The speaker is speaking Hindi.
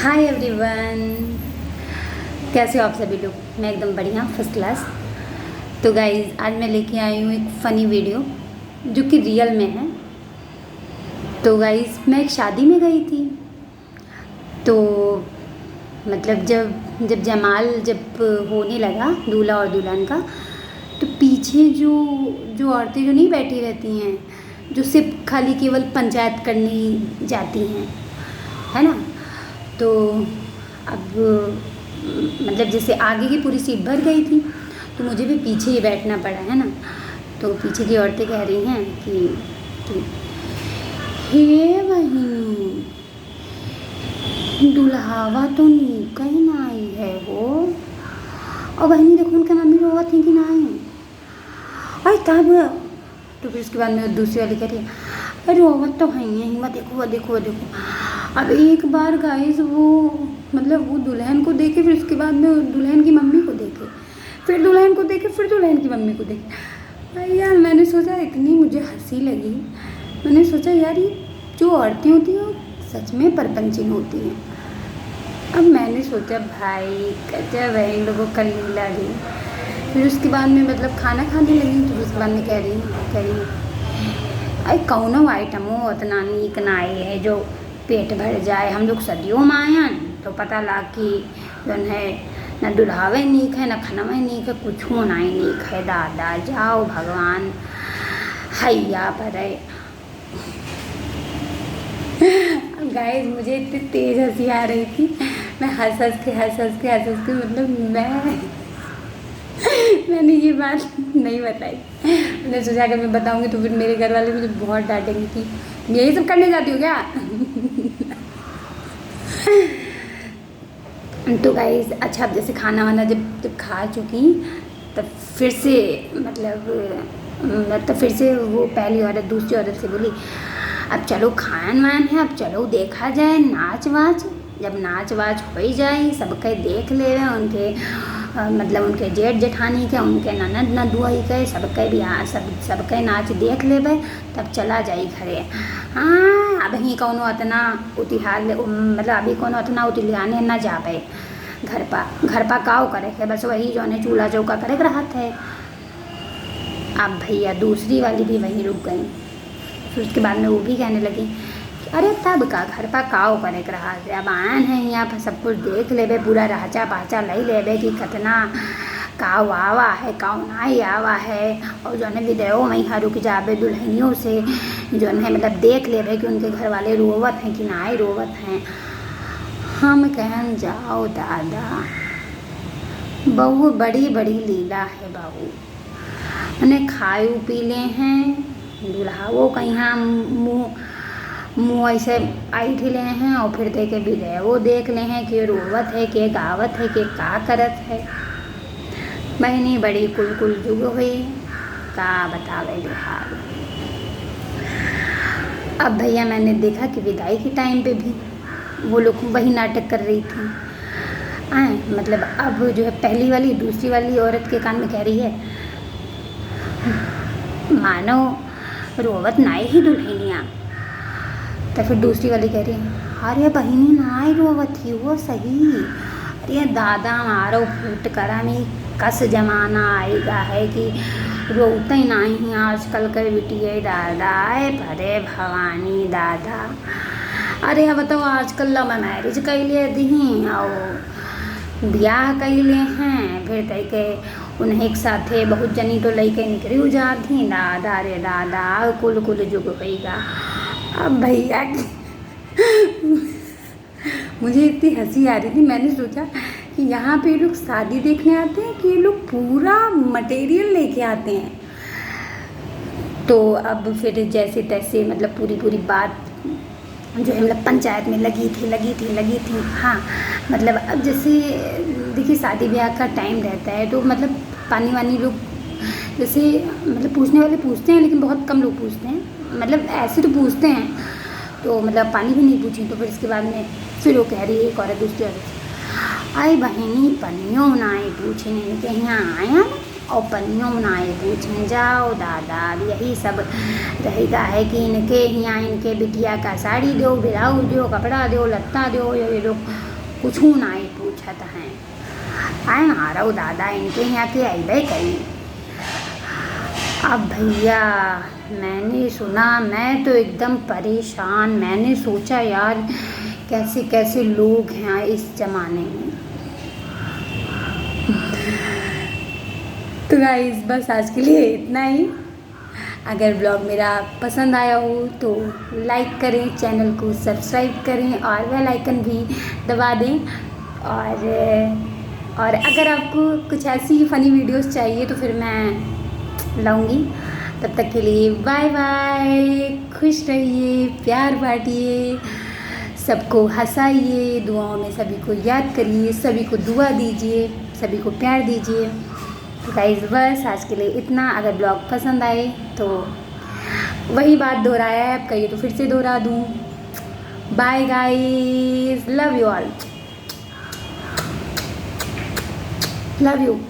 हाय एवरीवन, कैसे हो आप सभी लोग। मैं एकदम बढ़िया फर्स्ट क्लास। तो गाइज़ आज मैं लेके आई हूँ एक फ़नी वीडियो जो कि रियल में है। तो गाइज़ मैं एक शादी में गई थी। तो मतलब जब जमाल होने लगा दूल्हा और दुल्हन का, तो पीछे जो जो औरतें जो नहीं बैठी रहती हैं, जो सिर्फ खाली केवल पंचायत करने जाती हैं, है ना। तो अब मतलब जैसे आगे की पूरी सीट भर गई थी, तो मुझे भी पीछे ही बैठना पड़ा, है ना। तो पीछे की औरतें कह रही हैं कि हे बहिनी, दुल्हावा तो कहीं ना आई है वो। और बहनी देखो उनका मम्मी रोवा थी कि ना आई। अरे तब तो फिर उसके बाद में दूसरी वाली कह रही है, अरे रोवत तो है ही मत देखो वो देखो वो देखो। अब एक बार गाइस वो मतलब वो दुल्हन को देखे, फिर उसके बाद में दुल्हन की मम्मी को देखे, फिर दुल्हन को देखे, फिर दुल्हन की मम्मी को देखे। अरे यार मैंने सोचा, इतनी मुझे हंसी लगी। मैंने सोचा यार ये जो औरतें होती हैं वो सच में परपंचिन होती हैं। अब मैंने सोचा भाई गजब है, इन लोगों का लीला भी। फिर उसके बाद में मतलब खाना खाने लगी, तो उसके बाद में कह रही अरे कौनो आइटम हो उतना नीक ना आए है जो पेट भर जाए। हम लोग सदियों में आयन तो पता लग कि जौन है न दुल्हावे नीक है, न खनवे नीक है, कुछ होना ही नीक है। दादा जाओ भगवान हैया पर है। गाइस मुझे इतनी तेज हंसी आ रही थी, मैं हंस के मतलब मैंने ये बात नहीं बताई। मैंने सोचा अगर मैं बताऊंगी तो फिर मेरे घर वाले मुझे बहुत डांटेंगे कि यही सब करने जाती हो क्या। तो गाइस अच्छा, अब जैसे खाना वाना जब खा चुकी, तब फिर से मतलब फिर से वो पहली औरत दूसरी औरत से बोली, अब चलो खान वान है, अब चलो देखा जाए नाच वाच। जब नाच वाच हो जाए, सबके देख ले उनके मतलब उनके जेठ जेठानी के, उनके ननद नदुआई के, सबके बिहार सबके नाच देख लेबे, तब चला जाई घरे। हाँ अब ही कौनो अतना उतिहार मतलब अभी कौनो अतना उतिहाने न जाबे घर पा काव करे के, बस वही जो है चूल्हा चौका करे के रहा थे। अब भैया दूसरी वाली भी वहीं रुक गई। फिर उसके बाद में वो भी कहने लगी अरे तब का घर पर काव करे के रहा थे, अब आयन है यहाँ पर सब कुछ देख लेबे, पूरा राचा पाचा लई लेबे कि कितना काव आवा है काव नाई आवा है। और जो है विदेहो में यहाँ रुक जाबे दुल्हनियों से जो है मतलब देख लेबे कि उनके घर वाले रोवत हैं कि नाई रोवत हैं। हम कहन जाओ दादा, बहुत बड़ी बड़ी लीला है बाबू। उन्हें खाए पी ले हैं, दुल्हावो का यहाँ मुँह ऐसे आई ले हैं, और फिर देखे भी वो देख ले हैं कि रोवत है कि गावत है कि का करत है। बहनी बड़ी कुल जुग हुई, का बतावे हाल। अब भैया मैंने देखा कि विदाई के टाइम पे भी वो लोग वही नाटक कर रही थी। मतलब अब जो है पहली वाली दूसरी वाली औरत के कान में कह रही है, मानो रोवत नाई ही दुल्हनिया। तो फिर दूसरी वाली कह रही है अरे बहिनी नाई रोवत ही वो सही। अरे दादा मारो फूट करा में कस जमाना आएगा है कि रोते ही नहीं आजकल के बिटिया दादा है भरे भवानी दादा। अरे अब बताओ आजकल लव मैरिज कैले दी और ब्याह कैले हैं, फिर कह के उन्हें एक साथे बहुत जनी तो लैके निकली जाती दादा रे दादा कुल जुग होगा। अब भैया मुझे इतनी हंसी आ रही थी, मैंने सोचा कि यहाँ पे लोग शादी देखने आते हैं कि ये लोग पूरा मटेरियल लेके आते हैं। तो अब फिर जैसे तैसे मतलब पूरी बात जो है मतलब पंचायत में लगी थी। हाँ मतलब अब जैसे देखिए शादी ब्याह का टाइम रहता है, तो मतलब पानी वानी लोग जैसे मतलब पूछने वाले पूछते हैं, लेकिन बहुत कम लोग पूछते हैं। मतलब ऐसे तो पूछते हैं, तो मतलब पानी भी नहीं पूछी। तो फिर इसके बाद में फिर वो कह रही है एक औरत दूसरी औरत, आई बहनी पनियों बनाए पूछने के यहाँ आया और पनियों बनाए पूछने जाओ दादा। यही सब रहेगा है कि इनके यहाँ इनके बिटिया का साड़ी दो, ब्लाउज दो, कपड़ा दो, लत्ता दो, ये लोग कुछ ना ही पूछत हैं। आए हारो दादा इनके यहाँ के अबे कहीं। अब भैया मैंने सुना, मैं तो एकदम परेशान। मैंने सोचा यार कैसे कैसे लोग हैं इस ज़माने में। तो गाइस बस आज के लिए इतना ही। अगर ब्लॉग मेरा पसंद आया हो तो लाइक करें, चैनल को सब्सक्राइब करें और बेल आइकन भी दबा दें। और अगर आपको कुछ ऐसी फ़नी वीडियोस चाहिए तो फिर मैं लाऊंगी। तब तक के लिए बाय बाय, खुश रहिए, प्यार बांटिए, सबको हंसाइए, दुआओं में सभी को याद करिए, सभी को दुआ दीजिए, सभी को प्यार दीजिए। तो गाइस बस आज के लिए इतना। अगर ब्लॉग पसंद आए तो वही बात दोहराया है, अब कहिए तो फिर से दोहरा दूँ। Bye guys, love you all, love you.